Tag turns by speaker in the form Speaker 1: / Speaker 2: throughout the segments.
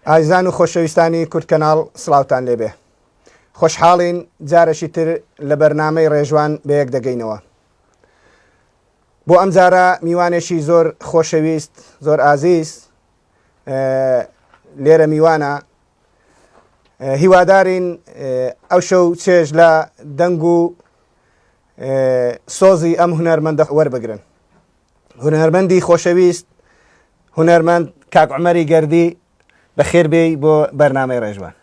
Speaker 1: ئازیزان و خۆشەویستانی کورتکەناڵ سڵاوتان لێبێ. خۆشحاڵین جارێکی تر لە بەرنامەی ڕێژوان بەیەک دەگەینەوە. بۆ ئەم جارە میوانێکی زۆر خۆشەویست، زۆر ئازیز لێرە میوانە. هیوادارین ئەو شەو چێژ لە دەنگ و سۆزی ئەم هونەرمەندە وەربگرن. هونەرمەندی خۆشەویست، هونەرمەند کاک عومەری گەردی بەخێر بێی بۆ بەرنامەی ڕێژوان.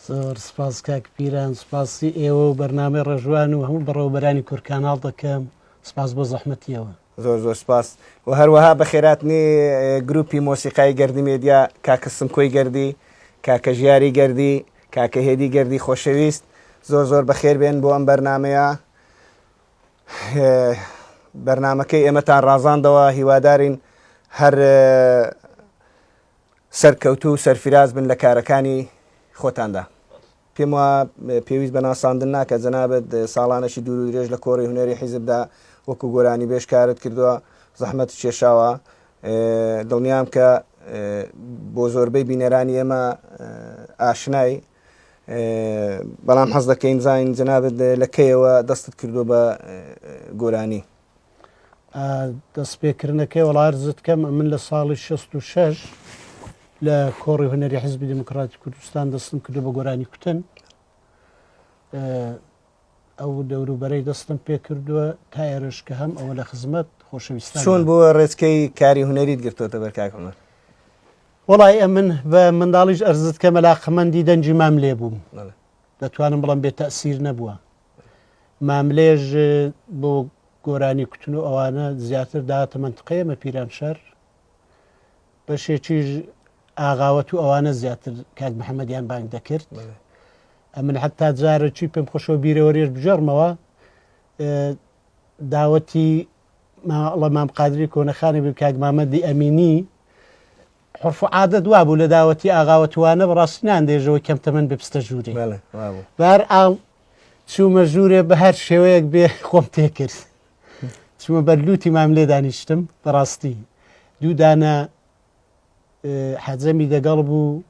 Speaker 2: زۆر سپاس کاک پیران، سپاسی ئێوە و بەرنامەی ڕێژوان و هەموو بەڕێوەبەرانی کورتکەناڵ دەکەم. سپاس بۆ زەحمەتیەوە.
Speaker 1: زۆر زۆر سپاس. و هەروەها بەخێراتنی گروپی مۆسیقای گەردی مێدیا، کاکە سمکۆی گەردی، کاکە ژیاری گەردی، کاکە هێدی گەردی خۆشەویست، زۆر زۆر بەخێر بێن بۆ ئەم بەرنامەیە. بەرنامەکەی ئێمەتان ڕازاندەوە، هیوادارین هەر سەرکەوتو و سەرفراز بن لە کارەکانی خۆتاندا. پێم وە پێویست بە ناساندن ناکە جەنابەت ساڵانەشی دوور و درێژ لە کۆڕی هونەری حیزبدا وەکو گۆرانی بێژ کارت کردووە، زەحمەت کێشاوە. دڵنیام کە بۆ زۆربەی بینەرانی ئێمە ئاشنای، بەڵام حەز دەکەین زانین جەنابەت لە کەیەوە دەستت کردو بە گۆرانی.
Speaker 2: دەستپێکردنەکەی وەڵارزت کەم من لە ساڵی 66 لە کۆڕی هونەری حیزبی دموکراتی کوردستان دەستم کردو بە گۆرانی کوتن. ئەو دەوروبەرەی دەستم پێ کردووە تا ئێرش کە هەم ئەوە لە خزمەت خۆشەویستان.
Speaker 1: چۆن بۆ ڕێچکەی کاری هونەریت گرتوۆتە بەر کاک عومەر؟
Speaker 2: وەڵای من بە منداڵیش ئەرزت کە مەلاقەمەندی دەنجی مام لێ بووم، دەتوانم بڵم بێ تەئسیر نەبووە. ماملێژ بۆ گۆرانی کوتن و ئەوانە زیاتر داهاتە منتقەیە مە پیرانشار، بەشێکیش ئاغاوەت و ئەوانە زیاتر کاک محەممەدیان بانگ دەکرد. من حتا جارەی پێم خۆشەوە بیرەوەرێش بژێڕمەوە داوەتی ئەڵە مام قادری کۆنەخانی بێ کاک مامەدی ئەمینی حرف و عادەت وا بوو لە داوەتی ئاغاوەتوانە بەڕاستی ناندێژەوەی کەم تەمەن بپستە ژووری. بار ئاڵ چوومە ژوورێ بە هەر شێوەیەک بێ خۆم تێ کرد. چوومە بەرلوتی مام لێ دانیشتم بەڕاستی. دوو دانە حەجەمی دەگەڵ بوو،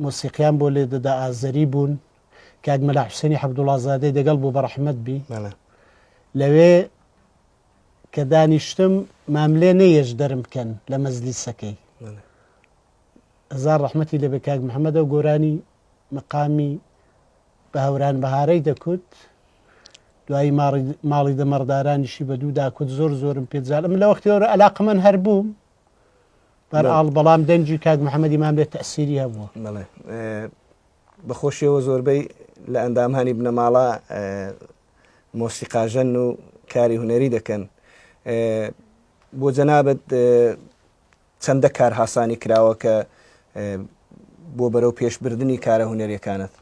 Speaker 2: مۆسیقیان بۆ لێ دەدا ئازەری بوون، کاک مەلا حوسێنی عەبدوڵازادەی دەگەڵ بوو بەڕەحمەت بی. لەوێ کە دانیشتم ماملێ نەیەش دەرم بکەن لە مەزلیسەکەی. هەزار ڕەحمەتی لەبێ کاک محەممەدە و گۆرانی مەقامی بە هەوران بەهارەی دەکوت. دوایی ماڵی دەمەڕدارانیشی بە دوو داکوت. زۆر زۆرم پێجار من لە وەختیەوە عەلاقەمەند هەر بووم، بەرئاڵ بەڵام دەنجی کاک محەممەدی مام لێ تەئسیری هەبووە.
Speaker 1: بەخۆشیەوە زۆربەی لە ئەندامهانی بنەماڵە مۆسیقاژەن و کاری هونەری دەکەن. بۆ جەنابەت چەندە کار هاسانی کراوە کە بۆ بەرەو پێشبردننی کارە هونەریەکانت؟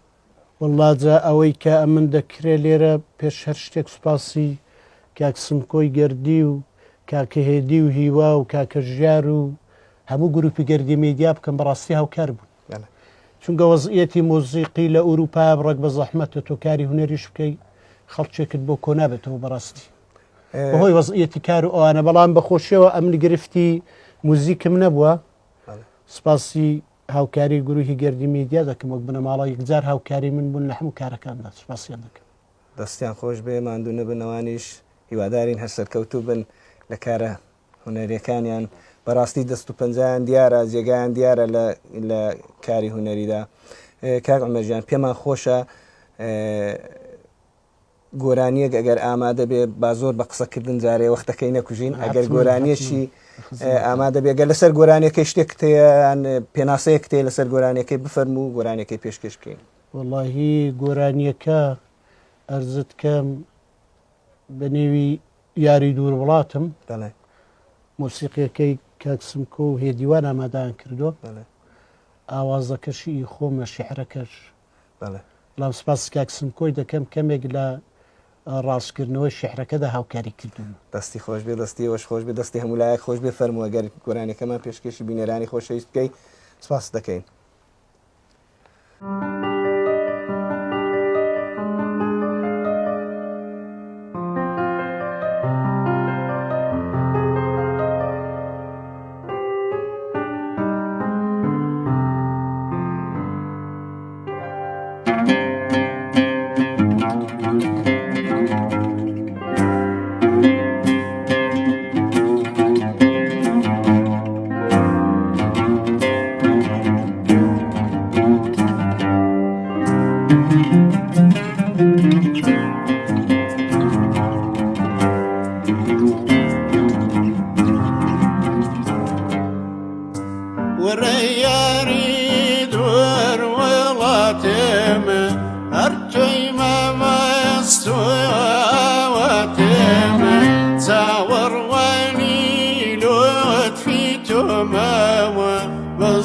Speaker 2: وەڵڵا جا ئەوەی کە ئەمن دەکرێت لێرە پێش هەر شتێک سوپاسی کاک سمکۆی گەردی و کاکە هێدی و هیوا و کاکە ژیار و هەموو گروپی گەردی مێدیا بکەم بەڕاستی هاوکار بوون. چونکە وەزعیەتی مۆزیقی لە ئوروپا بڕێک بە زەحمەتە تۆ کاری هونەریش بکەی خەڵکێکت بۆ کۆنابێتەوە بەڕاستی بەهۆی وەزعیەتی کار و ئەوانە. بەڵام بەخۆشیەوە ئەمنی گرفتی موزیکم نەبووە. سپاسی هاوکاری گروهی گەردی مێدیا دەکەم وەک بنەماڵە یەکجار هاوکاری من بوون لە هەموو کارەکاندا. سپاسیان دەکەم.
Speaker 1: دەستیان خۆش بێ، ماندوو نەبنەوانیش هیوادارین هەر سەرکەوتوو بن لە کارە هونەریەکانیان. بەڕاستی دەست و پەنجیان دیارە، جێگایان دیارە لە کاری هونەریدا. کاک عومەرجان پێمان خۆشە گۆرانیەک ئەگەر ئامادە بێ با زۆر بە قسەکردن جارێ وەختەکەی نەکوژین. ئەگەر گۆرانیەکی ئامادە بێگەر لەسەر گۆرانیەکەی شتێک تەیەیان پێناسەیەک تێ لەسەر گۆرانیەکەی بفەرموو و گۆرانیەکەی پێشکەش بکەین.
Speaker 2: وەڵاهی گۆرانیەکە ئەرزت کەم بە نێوی یاری دوور وڵاتم مۆسیقیەکەی کاک سمکۆ و هێدیوان ئامادەیان کردووە. ئاوازەکەشی خۆمە شیعرەکەش. بەڵام سپاس کاک سمکۆی دەکەم کەمێک لە ڕاستکردنەوەی شیعرەکەدا هاوکاری کردوون.
Speaker 1: دەستی خۆش بێ، دەستی وەش خۆش بێ، دەستی هەمولایەک خۆش بێ. فەرمووە گەر گۆرانیەکەمان پێشکەشی بینەرانی خۆشەویست بکەی. سپاس دەکەین.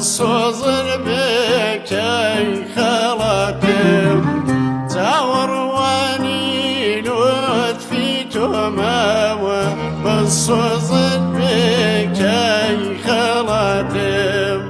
Speaker 3: بالصوزر بكي خلاتم تاورواني لطفي تماوى بالصوزر بكي خلاتم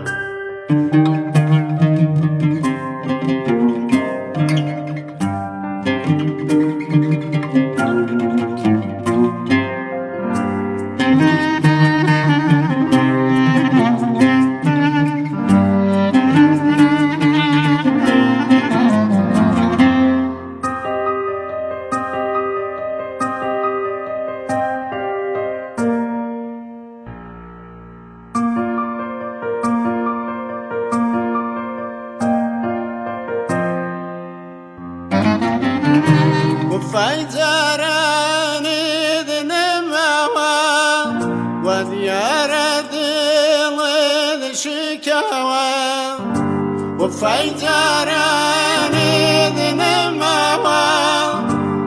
Speaker 3: وفايزاران ذنماوا وديار دل الشكاوى وفايزاران ذنماوا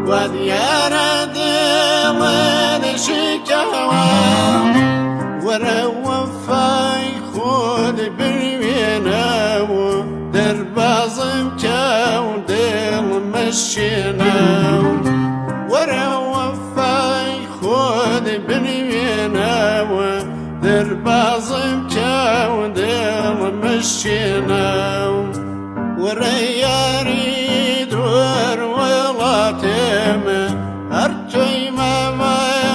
Speaker 3: وديار دل الشكاوى وروفاي خود بالويناو دربازم كاو دل مشيناو وروفاي خود بالويناو دربازم كاو دل مشيناو ورياري دور ولاتم أرتوي ما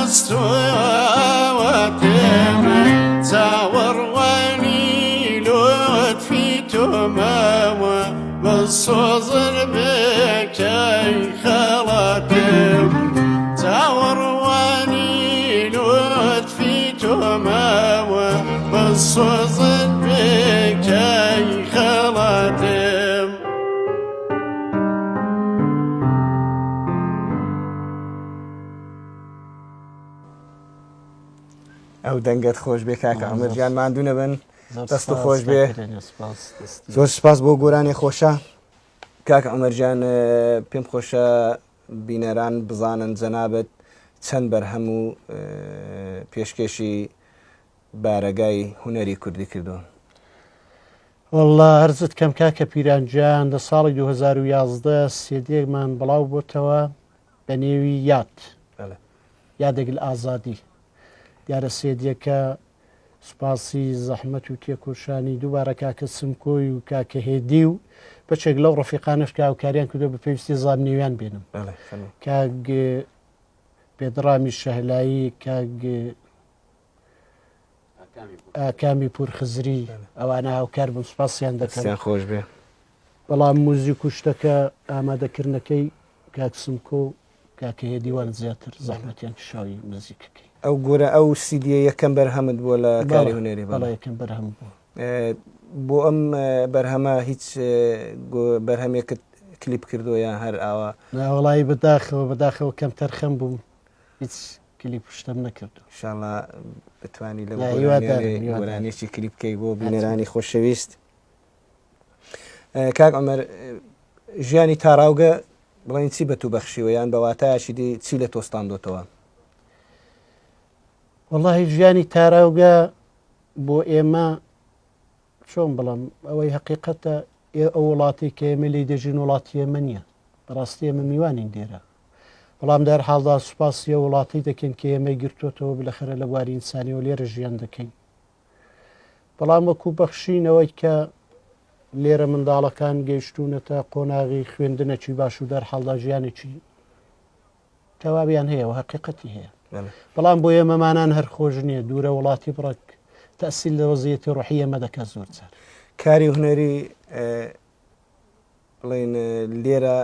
Speaker 3: استواتم تاورواني لطفي تماوى بالصوزر بكي خلاتم تاورواني لطفي تماوى بالصوزر بكي خلاتم
Speaker 1: ئەو دەنگت خۆش بێ کاکە عومەرجیان ماندوو نەبن دەست و خۆش بێ زۆر سپاس بۆ گۆرانی خۆشە کاکە عومەرجیان پێم خۆشە بینەران بزانن جەنابەت چەند بەرهەم و پێشکەشی بارەگای هونەری کوردی کردووە.
Speaker 2: والله هەرزت کەم کاکە پیرانجیان لە ساڵی 2011 سێدێکمان بڵاو بۆتەوە بە نێوی یادێک لە ئازادی دیارە سێدیەکە سوپاسی زەحمەت و تێکۆشانی دووبارە کاکە سمکۆی و کاکە هێدی و بەچێک لەو ڕەفیقانش کاوکاریان کردو بە پێویستی زاننیویان بێنم کاک پێدرامی شەهلایی کاک ئاکامی پورخزری ئەوانە هاوکار بم سوپاسیان دەکەن
Speaker 1: خۆش بێ
Speaker 2: بەڵام موزیک و شتەکە ئامادەکردنەکەی کاک سمکۆ کاکە هێدیوان زیاتر زەحمەتیان شاوی موزیکەکەی
Speaker 1: ئەو گۆرە ئەو سیدیە یەکەم بەرهەمت بۆ لە کاری هونەری
Speaker 2: بەڵا یەکەم بەرهەم بوو
Speaker 1: بۆ ئەم بەرهەمە هیچ بەرهەمێکت کلیپ کردو یان هەر ئاوا
Speaker 2: وڵی بەداخەوە کەم تەرخەم بووم هیچ کلیپ شتم نەکردو
Speaker 1: انشاءالله بتوانی لە گۆرانێکی کلیپکەی بۆ بینەرانی خۆشەویست. کاک عومەر ژیانی تاڕاوگە بڵین چی بە تو بەخشیوە یان بەواتایشی دی چی لە تۆستاندۆتەوە؟
Speaker 2: واللهی ژیانی تاراوگە بۆ ئێمە چۆن بڵم ئەوەی حقیقەتە ئەو وڵاتی کە ئێمە لی دەژین وڵاتی ئێمە نییە بەڕاستی ئێمە میوانین دێرە بەڵام دەر حاڵدا سوپاسی وڵاتی دەکەین کە ئێمە گرتوتەوە بلەخرە لە بواری ئینسانی و لێرە ژیان دەکەین بەڵام وەکو بەخشینەوەی کە لێرە منداڵەکان گەیشتونەتە قۆناغی خوێندنەکی باش و دەر حاڵدا ژیانێکی تەواویان هەیە و حقیقەتی هەیە بەڵام بۆ ئێمەمانان هەر خۆش نییە دوورە وڵاتی بڕک تەسیل لە وەزیەتی ڕوحی ئێمە دەکات زۆر جار
Speaker 1: کاری هونەری بڵین لێرە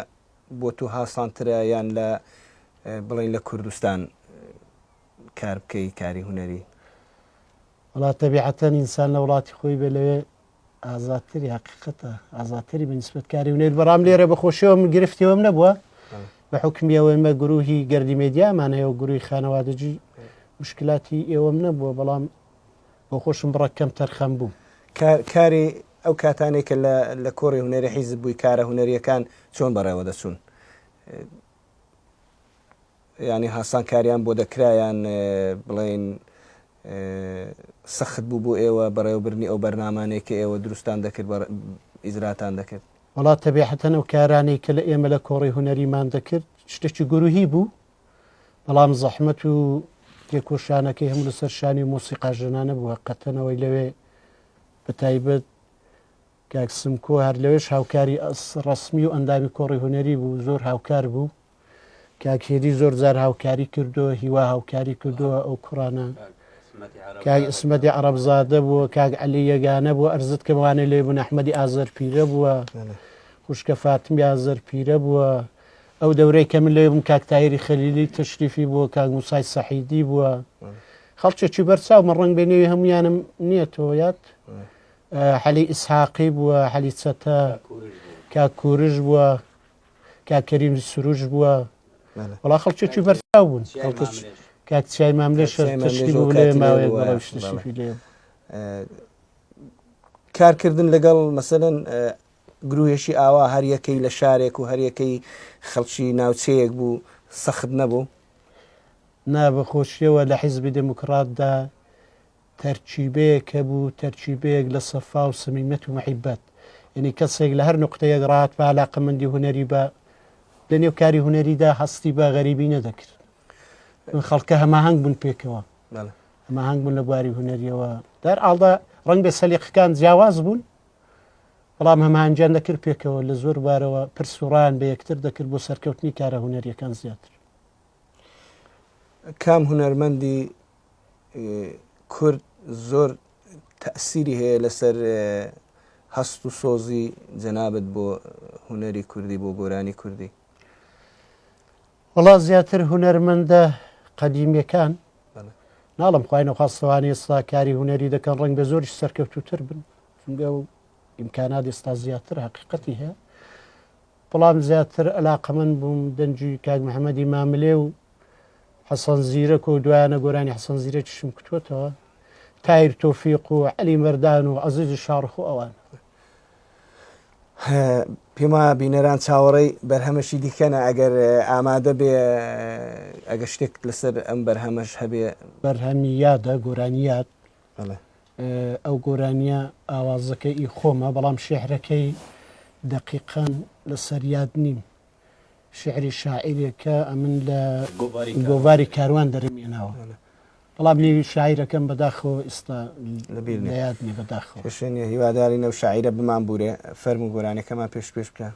Speaker 1: بۆ تو هاسانترە یان لە بڵین لە کوردستان کار بکەی کاری هونەری؟
Speaker 2: وڵات تەبیعەتەن ئینسان لە وڵاتی خۆی بێ لەوێ ئازادتری حقیقەتە ئازادتری بەنسبەت کاری هونەر بەڕام لێرە بەخۆشیەوە من گرفتیەوەم نەبووە بە حکمیەوە ئێمە گروهی گەردی مێدیامان هەیە و گروهی خانەوادەجی مشکلاتی ئێوەم نەبووە بەڵام بۆ خۆشم بڕەکەم تەرخەم بوو
Speaker 1: کاری ئەو کاتانێکە لە کۆڕی هونەری حیزب بووی کارە هونەریەکان چۆن بەڕێوە دەچوون ینی هاسان کاریان بۆ دەکرایان بڵێن سەخت بوو بۆ ئێوە بەڕێوەبرنی ئەو بەرنامانەیە کە ئێوە دروستان دەکرد ئیزراتان دەکرد
Speaker 2: وڵات تەبیعەتەن ئەو کارانەی کە لە ئێمە لە کۆڕی هوەریمان دەکرد شتێکی گروهی بوو بەڵام زەحمەت و تێکۆشانەکەی هەموو لەسەر شانی مۆسیقا ژنانە بووە قەتەنەوەی لەوێ بە تایبەت کاکسمکۆ هەر لەوێش هاوکاری ڕسمی و ئەندامی کۆڕی هوەری بوو زۆر هاوکار بوو کاکێری زۆر جار هاوکاری کردووە هیوا هاوکاری کردووە ئەو کوڕانە کاک ئسمەتی عەرەبزادە بووە کاک عەلی یەگانە بووە ئەرزت کەموانە لێ بوون ئەحمەدی ئازەرپیرە بووە خوشکە فاتمی ئازەرپیرە بووە ئەو دەورەی کە من لێ بووم کاک تایری خەلیلی تەشریفی بووە کاک موسای سەحیدی بووە خەڵکێکی بەرچاو مە ڕەنگ بێنەوەی هەمویانم نییەتەوە یاد حەلی ئیسحاقی بووە حەلی چەتە کاک کوورش بووە کاک کەریم سروش بووە وڵا خەڵکێکی بەرچاو بوون کاک چای ماملێش تشتی بوو لێ ماوەیەک بەڕەوش تشریفی لێ
Speaker 1: کارکردن لەگەڵ مەسەلەن گروهێشی ئاوا هەر یەکەی لە شارێک و هەر یەکەی خەڵکی ناوچەیەک بوو سەخت نەبوو
Speaker 2: نابەخۆشیەوە لە حیزبی دموکراتدا تەرکیبەیەکە بوو تەرکیبەیەک لە سەفا و سەمیمەت و مەحیبەت یعنی کەسێک لە هەر نقطەیەک ڕات بە عەلاقەمەندی هونەری بە لە نێو کاری هونەریدا هەستی بە غەریبی نەدەکرد خەڵکە هەماهەنگ بوون پێکەوە هەماهەنگ بوون لە بواری هونەریەوە دەر ئاڵدا ڕەنگ بێ سەلیقەکان جیاواز بوون بەڵام هەماهەنگیان دەکرد پێکەوە لە زۆر بارەوە پرسوڕان بە یەکتر دەکرد بۆ سەرکەوتنی کارە هونەریەکان زیاتر
Speaker 1: کام هونەرمەندی کورد زۆر تەئسیری هەیە لەسەر هەست و سۆزی جەنابەت بۆ هونەری کوردی بۆ گۆرانی کوردی
Speaker 2: وڵا زیاتر هونەرمەندە قەدیمیەکان ناڵم خواینە خاستەوانی ئێستا کاری هونەری دەکەن ڕەنگ بە زۆریش سەرکەوتوتر بن چونکە و ئیمکانات ئێستا زیاتر حقیقەتی هەیە بەڵام زیاتر عەلاقەمەند بووم دەنجی کاک محەممەدی ماملێ و حەسەن زیرەک و دوایانە گۆرانی حەسەن زیرەکیشم کتوتەوە تایر تۆفیق و عەلی مەردان و عەزیزی شارخ و ئەوان
Speaker 1: پێما بینەران چاوەڕێی بەرهەمەشی دیکەنە ئەگەر ئامادە بێ ئەگە شتێک لەسەر ئەم بەرهەمەش هەبێ
Speaker 2: بەرهەمی یادە گۆرانیات ئەو گۆرانیە ئاوازەکەی خۆمە بەڵام شێعرەکەی دەقیقەن لەسەر یاد نیم شعری شاعیرێکە ئەمن لە گۆڤاری کاروان دەرمێناوە بەڵام لێوی شاعیرەکەم بەداخەوە ئێستا لە یادنی بەداخەوە
Speaker 1: شوێنە هیواداری نەو شاعیرە بمان بورێ فەرم و گۆرانەکەمان پێش بکە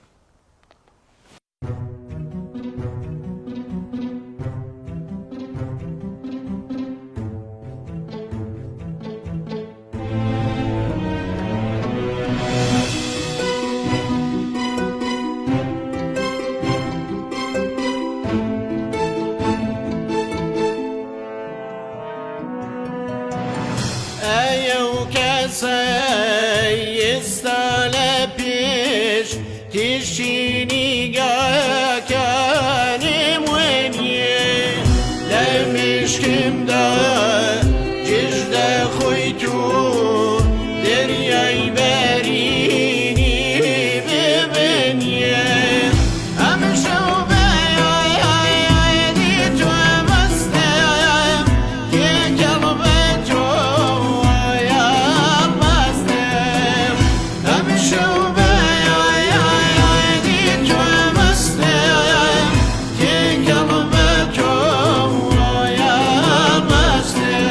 Speaker 3: تشيني كان ويني لا مشكم دا ججدا خويتو درياي باريني ببنيه امشو بايديت ومستم كي قلبتو يا مستم امشو Yeah.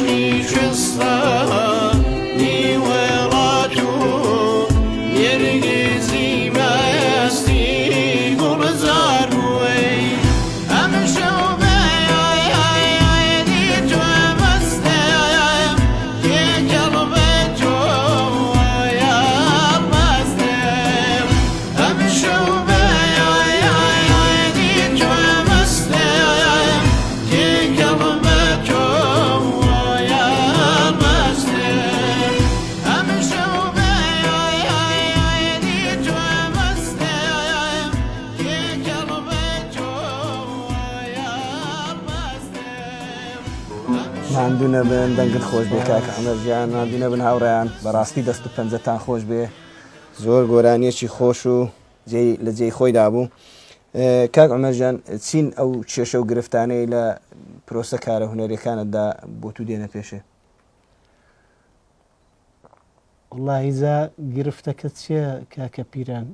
Speaker 3: عشقی شستا نیوێڵاتو نێرگێزی بەستی گوڵزار بووی ئەم شەو بەیادی تۆ مەستەم تێکەڵ بە تۆ یاد مەستەم ئەم شەو بەیادی تۆ مەستەم تێکەڵ بە تۆ یاد مەستەم ئەم شەو بەیادی تۆ مەستەم تێکەڵ بە تۆ یاد مەستەم
Speaker 1: ماندوو نەبن دەنگت خۆش بێ کاکە ئەمەرجیان ماندوو نەبن هاوڕێیان بەڕاستی دەست و پەنجەتان خۆش بێ زۆر گۆرانیەکی خۆش و لە جێی خۆی دابوو کاک ئەمەرجیان چین ئەو کێشە و گرفتانەی لە پرۆسە کارە هونەریەکانتدا بۆ تو دێنە پێشێ
Speaker 2: وڵایزە گرفتەکە چییە کاکە پیران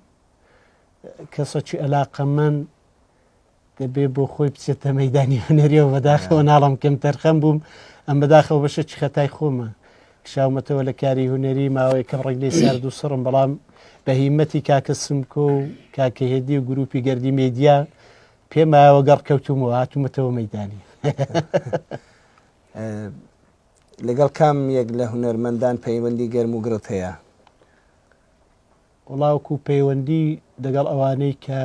Speaker 2: کەسێکی ئەلاقەمەند دەبێ بۆ خۆی بچێتە مەیدانی هونەریەوە بەداخەوە ناڵم کەم تەرخەم بووم ئەم بەداخەوە بەشێکی خەتای خۆمە کشاومەتەوە لە کاری هونەری ماوەی کەم ڕێگلەی سارد و سڕم بەڵام بە هیمەتی کاکە سمکۆ و کاکە هێدی و گروپی گەردی مێدیا پێمایەوە گەڕکەوتومەوە هاتوومەتەوە مەیدانی
Speaker 1: لەگەڵ کام یەک لە هونەرمەندان پەیوەندی گەرم و گرت هەیە
Speaker 2: وڵاوکو پەیوەندی لەگەڵ ئەوانەی کە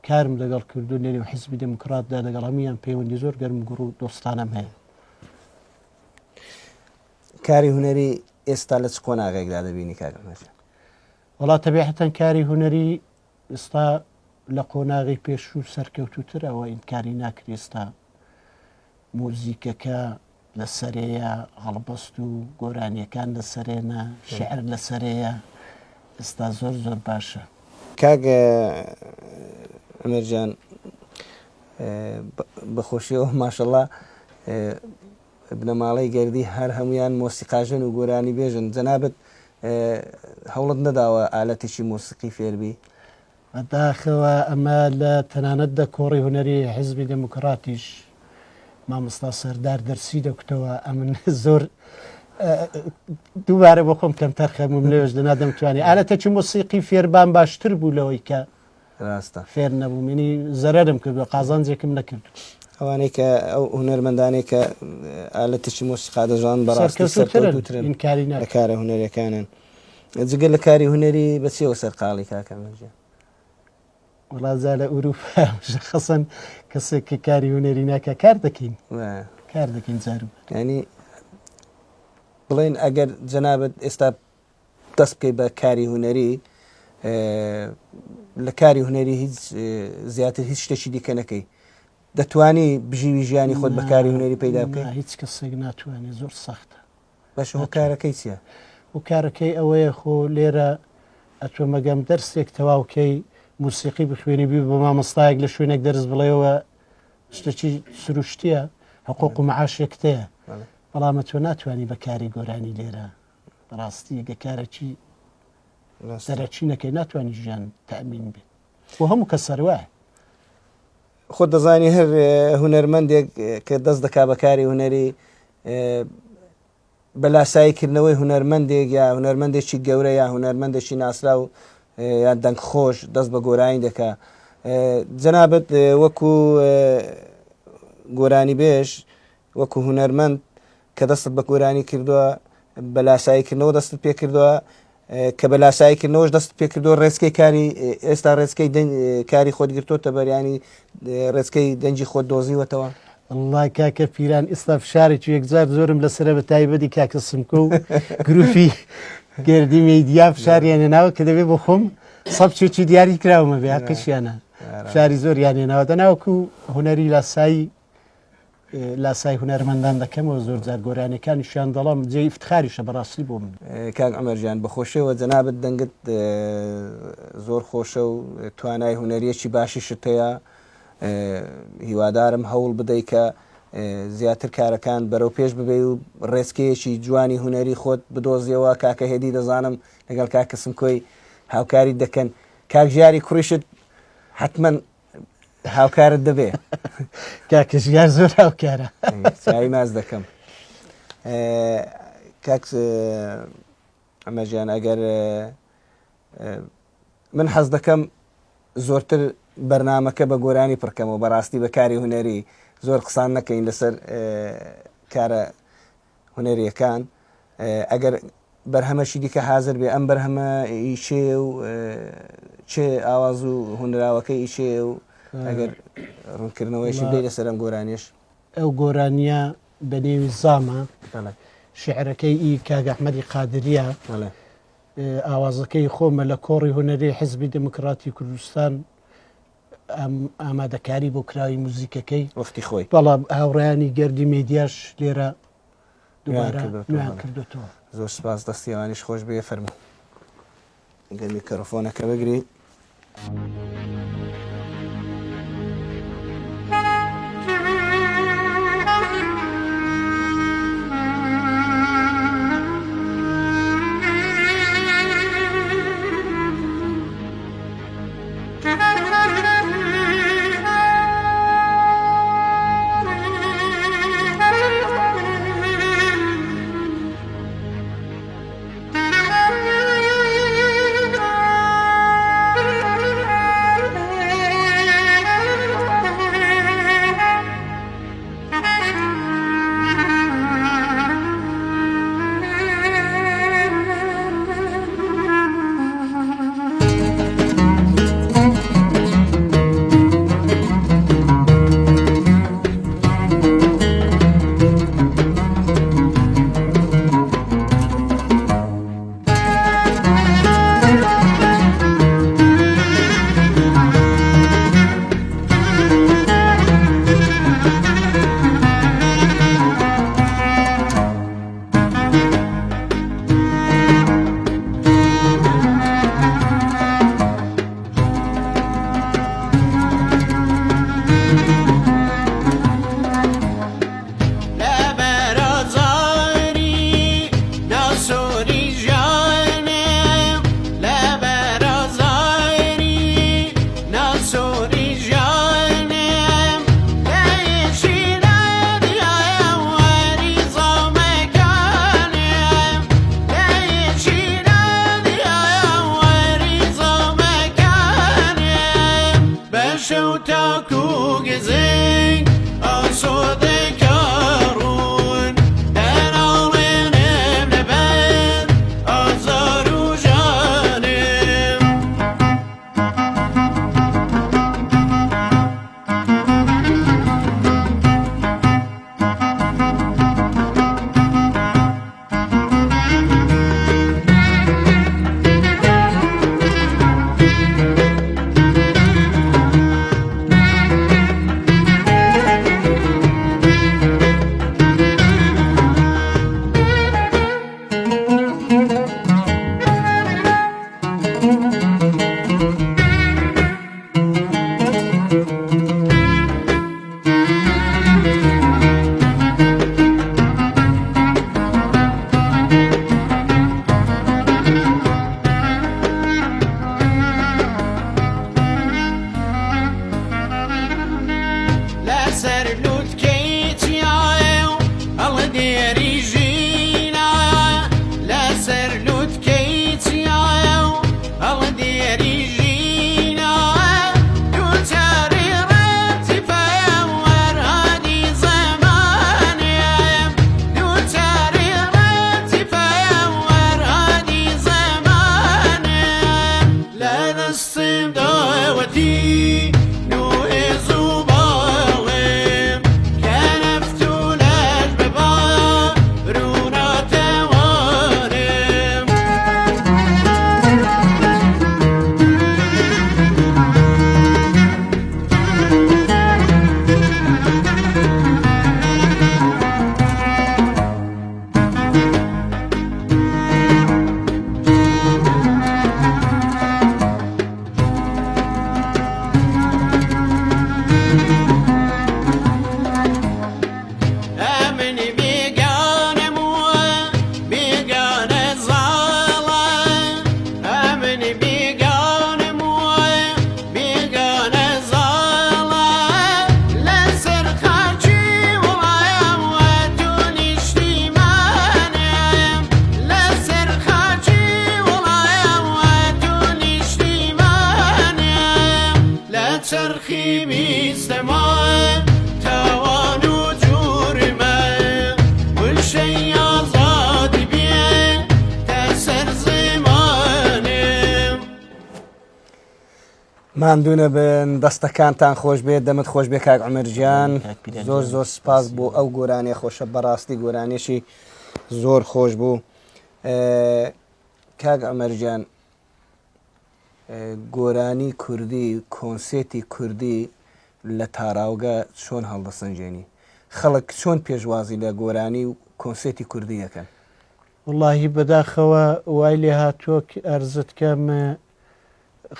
Speaker 2: کارم لەگەڵ کردو لێرێ حیزبی دموکراتدا لەگەڵ هەمویان پەیوەندی زۆر گەرم گوڕ و دۆستانەم هەیە
Speaker 1: کاری هونەری ئێستا لە چ قۆناغێکدا دەبینی کاکە ئەمەرجیان
Speaker 2: وڵات تەبیعەتەن کاری هونەری ئێستا لە قۆناغی پێشوو سەرکەوتوتر ئەوە ئینکاری ناکرێ ئێستا مۆزیکەکە لەسەرەیە هەڵبەست و گۆرانیەکان لەسەرێنە شعر لەسەرەیە ئێستا زۆر زۆر باشە
Speaker 1: کاک ئەمەرجیان بەخۆشیەوە ماشەڵڵا بنەماڵەی گەردی هەر هەمویان مۆسیقاژن و گۆرانی بێژن جەنابەت هەوڵت نەداوە ئالەتێکی مۆسیقی فێربی
Speaker 2: بەداخەوە ئەمە لە تەنانەتدا کۆڕی هونەری حیزبی دموکراتیش مامۆستا سەردار دەرسی دەکوتەوە ئەمن زۆر دووبارە بۆ خۆم کەم تەرخەمم لێش لە نادەمتوانی ئالەتێکی مۆسیقی فێربان باشتر بوو لەوەی کە
Speaker 1: ڕاستە
Speaker 2: فێر نەبوو منی زەرەرم کردو قازانجێکم نەکرد
Speaker 1: ئەوانەی کە ئەو هونەرمەندانەی کە ئالەتێکی مۆسیقا دەژان بەڕاستی سەرکەوتوترن
Speaker 2: ئینکاری
Speaker 1: لە
Speaker 2: ناکرێت
Speaker 1: کارە هونەریەکانن جگە لە کاری هونەری بەچیەوە سەرقاڵی کاکە ئەمەرجیان
Speaker 2: وڵازا لە ئوروپا خەسەن کەسێک کە کاری هونەری ناکە کار دەکەین کار دەکەین جارو
Speaker 1: ینی بڵێن ئەگەر جەنابەت ئێستا دەست بکەی بە کاری هونەری لە کاری هونەری هیچ زیاتر هیچ شتێکی دیکە نەکەی دەتوانی بژیوی ژیانی خۆت بە کاری هونەری پەیدا بکەی
Speaker 2: هیچ کەسێک ناتوانێت زۆر سەختە
Speaker 1: بەش هۆ کارەکەی چییە
Speaker 2: و کارەکەی ئەوەیە خۆ لێرە ئەتۆ مەگەم دەرسێک تەواوکەی موسیقی بخوێنی بی بە مامۆستایەک لە شوێنێک دەرس بڵێەوە شتێکی سروشتیە حقوق و معاشێکتەیە بەڵامە تۆ ناتوانانی بە کاری گۆرانی لێرە بەڕاستی گەکارەکی سەرچی نەکەی ناتوانانی ژیان تەمین بێت بۆ هەموو کە سەروە
Speaker 1: خۆت دەزانی هەر هونەرمەندێک کە دەست دەکا بە کاری هونەری بەلاساییکردنەوەی هونەرمەندێک یا هونەرمەندێکی گەورە یا هونەرمەندێکی ناسرا و یا دەنگ خۆش دەست بە گۆرانی دەکا جەنابەت وەکو گۆرانی بێژ وەکو هونەرمەند کە دەستت بە گۆرانی کردووە بەلاساییکردنەوە دەستت پێ کردووە کە بەلاساییکردنەوەش دەست پێ کردووە ڕێزکەی کاری ئێستا ڕێزکەی کاری خۆت گرتوتە بەریانی ڕێزکەی دەنجی خۆت دۆزیوەتەوە
Speaker 2: والله کاکە پیران ئێستا فشارێکی یەکجار زۆرم لەسرە بە تایبەتی کاکە سمکە و گروپی گردی مەیدیا فشاریانێناوە کە دەبێت بۆ خۆم سەبچێکی دیاری کراومە بێ قشیانە فشاری زۆر یانێناوە دەناوەکو هونەری لاسای هونەرمەندان دەکەمەوە زۆر جار گۆرانەکانیشیان دەڵام جێ افتخاریشە بەڕاستی بۆ من
Speaker 1: کاک ئەمەرجیان بەخۆشەوە جەنابەت دەنگت زۆر خۆشە و توانای هونەریەکی باشی شتەیە هیوادارم هەوڵ بدەیت کە زیاتر کارەکان بەرەو پێش ببێ و ڕێزکەیەکی جوانی هونەری خۆت بدۆزیەوە کاکە هێدی دەزانم لەگەڵ کاکە سمکۆی هاوکاری دەکەن کاک ژیاری کوڕیشت حتمما هاوکارت دەبێ
Speaker 2: کاکە ژیار زۆر هاوکارە
Speaker 1: چاوی ماز دەکەم کاکس ئەمەژیان ئەگەر من حەز دەکەم زۆرتر بەرنامەکە بە گۆرانی پڕکەمەوە بەڕاستی بە کاری هوەری زۆر قسان نەکەین لەسەر کارە هوەریەکان ئەگەر بەرهەمەشی دیکە حازر بێ ئەم بەرهەمە ئیشێ و چێ ئاواز و هوەراوەکەی ئیشێ و ئەگەر ڕوونکردنەوەیشی بێ لەسەر ئەم گۆرانیش
Speaker 2: ئەو گۆرانیە بە نێوی زامە شعرەکەی ئی کاک ئەحمەدی قادریە ئاوازەکەی خۆمە لە کۆڕی هوەری حیزبی دموکراتی کوردستان ئامادەکاری بۆ کراوی موزیکەکەی
Speaker 1: وەختی خۆی
Speaker 2: بەڵام هاوڕیانی گەردی میدیاش لێرە دوبارە نوێیان کردوێتەوە.
Speaker 1: زۆر سپاس دەستیوانیش خۆش بێ فەرموو گەر میکرۆفۆنەکە بگری. ماندوونە بن دەستەکانتان خۆش بێت دەمت خۆش بێ کاک عومەرجیان زۆر زۆر سپاس بۆ ئەو گۆرانیە خۆشە بەڕاستی گۆرانێکی زۆر خۆش بوو کاک عومەرجیان گۆرانی کوردی کۆنسێتی کوردی لە تاراوگە چۆن هەڵدەسەنجێنی خەڵک چۆن پێشوازی لە گۆرانی و کۆنسێتی کوردی یەکەن
Speaker 2: واللهی بەداخەوە وای لێ هاتووە ئەرزت کەم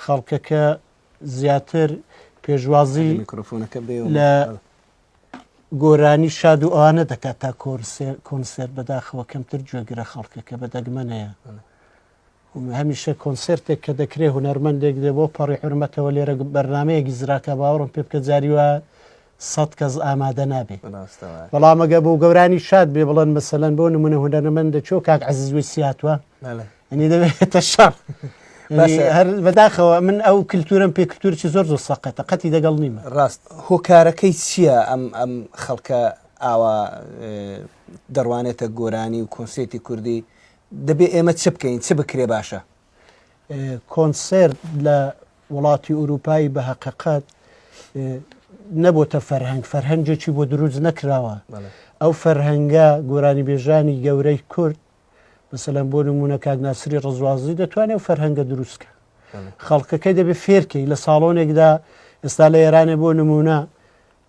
Speaker 2: خەڵکەکە زیاتر پێشوازی
Speaker 1: میکرۆفۆنەکە بێ
Speaker 2: لە گۆرانی شاد و ئەوانە دەکات تا کۆنسێرت بەداخەوە کەمتر گوێگرە خەڵکەکە بەدەگمەنەیە هەمیشە کۆنسرتێک کە دەکرێت هونەرمەندێک دێ بۆ پەڕی حرمەتەوە لێرە بەرنمەیەکی زراکە باوەڕم پێ بکە جاریوە 100 کەس ئامادە نابێت بەڵام ئەگە بۆ گەورانی شاد بێ بڵێن مەسەلەن بۆ نمونە هونەرمەندە چۆ کاک عەزیزوی سیاتوە ئەنی دەبێتە شەڕ بەداخەوە من ئەو کللتورم پێ کللتورکی زۆر زۆر سەقەتە قەتی دەگەڵ نیمە
Speaker 1: ڕاست هۆکارەکەی چییە ئەم خەڵکە ئاوا دەڕوانێتە گۆرانی و کۆنسێتی کوردی دەبێ ئێمە چ بکەین چ بکرێ باشە
Speaker 2: کۆنسرت لە وڵاتی ئوروپایی بە حقیقت نەبووتە فەرهەنگێکی بۆ دروست نەکراوە ئەو فەرهەنگە گۆرانی بێژانی گەورەی کورد مثلەن بۆ نمونە کاک ناسری ڕزوازی دەتوانێت و فەرهەنگە دروستکە خەڵکەکەی دەبێت فێرکەی لە ساڵۆنێکدا ئێستا لە ئێرانێ بۆ نمونە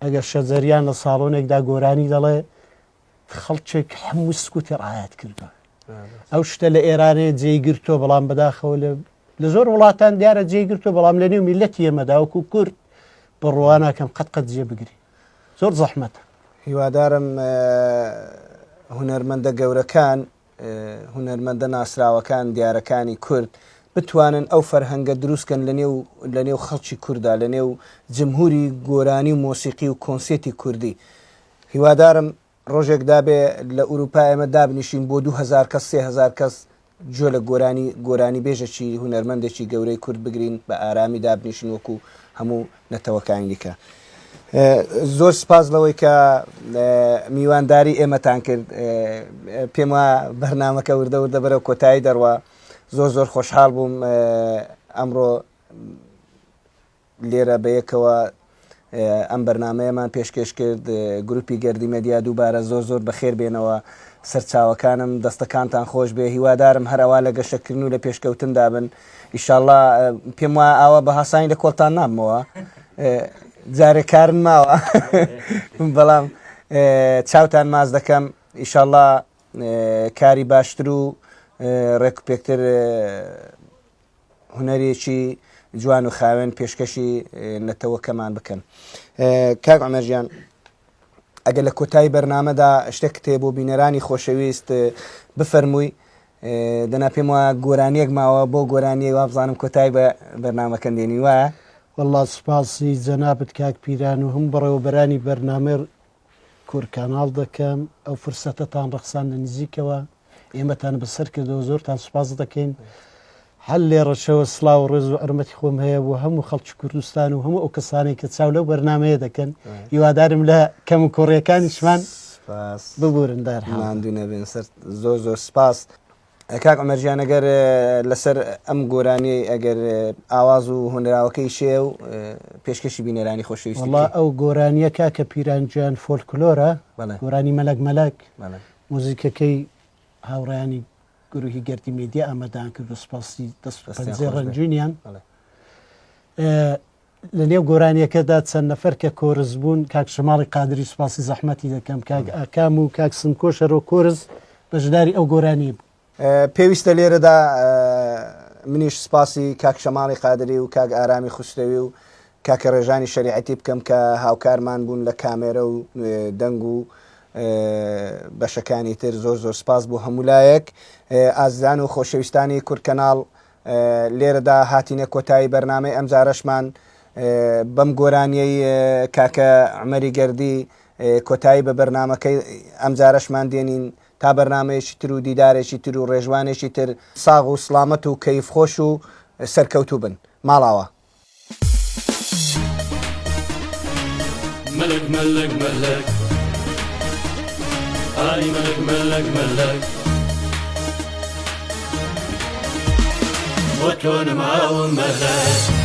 Speaker 2: ئەگەر شەجەریان لە ساڵۆنێکدا گۆرانی دەڵێ خەڵکێک هەموو سکوتی ڕایەت کردوە ئەو شتە لە ئێرانێ جێگرتۆ بەڵام بەداخەوە لە زۆر وڵاتان دیارە جێگرتۆ بەڵام لە نێو میلەتی ئێمەداوەکو کورد بڕواناکەم قەت جێ بگری زۆر زەحمەتە
Speaker 1: هیوادارم هونەرمەندە گەورەکان هونەرمەندە ناسراوەکان دیارەکانی کورد بتوانن ئەو فەرهەنگە دروستکەن لە نێو خەڵکی کووردا لە نێو جمهوری گۆرانی و مۆسیقی و کۆنسێتی کوردی هیوادارم ڕۆژێک دابێ لە ئوروپا ئێمە دابنیشین بۆ 2000 کەس 3000 کەس جۆ لە گۆرانی بێژەکی هونەرمەندێکی گەورەی کورد بگرین بە ئارامی دابنیشین وەکو هەموو نەتەوەکانی دیکە زۆر سپاس لەوەی کە میوانداری ئێمەتان کرد پێم وە بەرنامەکە وردە وردە بەرەو کۆتایی دەڕوە زۆر زۆر خۆشحاڵ بووم ئەمڕۆ لێرە بەیەکەوە ئەم بەرنمەیەمان پێشکەش کرد گروپی گەردی مەدیا دووبارە زۆر زۆر بەخێر بێنەوە سەرچاوەکانم دەستەکانتان خۆش بێ هیوادارم هەرەوا لە گەشەکردن و لە پێشکەوتندا بن ئیشاڵڵا پێم وە ئاوە بە هاسانی لە کۆڵتان نامەوە جارێکارن ماوە بەڵام چاوتان ماز دەکەم ئیشاڵڵا کاری باشتر و ڕێکوپێکتر هونەرێکی جوان و خاوێن پێشکەشی نەتەوەکەمان بکەن کاک عومەرجیان ئەگەر لە کۆتایی بەرنامەدا شتێک کتێ بۆ بینەرانی خۆشەویست بفەرمووی دەنا پێم وە گۆرانیەک ماوە بۆ گۆرانیە وابزانم کۆتایی بە بەرنامەکەن دێنی وایە
Speaker 2: والله سپاسی جەنابەت کاک پیران و هەم بەڕێوەبەرانی بەرنامە کورکاناڵ دەکەم ئەو فرسەتەتان ڕەخسان لە نزیکەوە ئێمەتان بەسەر کردەوە زۆرتان سپاس دەکەین هەل لێ ڕەشەوە سلااو ڕێز و ئەرمەتی خۆم هەیە بۆ هەموو خەڵکی کوردستان و هەموو ئەو کەسانی کە چاو لەو بەرنمەیە دەکەن هیوادارم لە کەم و کوڕیەکانیشمان ببورن
Speaker 1: دارماندوونە بێن سەر زۆر زۆر سپاس کاک عومەرجیان ئەگەر لەسەر ئەم گۆرانی ئەگەر ئاواز و هونراوەکەی شێ و پێشکەشی بینەرانی خۆشەویست
Speaker 2: وڵا ئەو گۆرانیە کاکە پیرانجیان فۆلکلۆرە گۆرانی مەلەک مەلەک موزیکەکەی هاوڕیانی گروهی گەردی میدیا ئامادەیان کرد و سپاسی دەستپەنجێ ڕەنجونیان لە نێو گۆرانیەکەدا چەند نەفەر کە کۆرز بوون کاک شەماڵی قادری سوپاسی زەحمەتی دەکەم کاک ئاکام و کاک سنکۆشەرۆ کۆرز بەشداری ئەو گۆرانی بوو
Speaker 1: پێویستە لێرەدا منیش سپاسی کاک شەماڵی قادری و کاک ئارامی خوشتەوی و کاکە ڕێژانی شەریعەتی بکەم کە هاوکارمان بوون لە کامێرە و دەنگ و بەشەکانی تر زۆر زۆر سپاس بۆ هەمولایەک ئازان و خۆشەویستانی کورکەناڵ لێرەدا هاتینە کۆتایی بەرنامەی ئەمجارەشمان بەم گۆرانیەی کاکە عومەری گەردی کۆتایی بە بەرنمەکەی ئەمجارەشمان دێنین تا بەرنمەیەکی تر و دیدارێکی تر و ڕێژوانێکی تر ساغ و سلامەت و کەیف خۆش و سەرکەوتوو بن ماڵاوە
Speaker 4: ملك ملك ملك آي ملك ملك ملك وتون معاهم ملك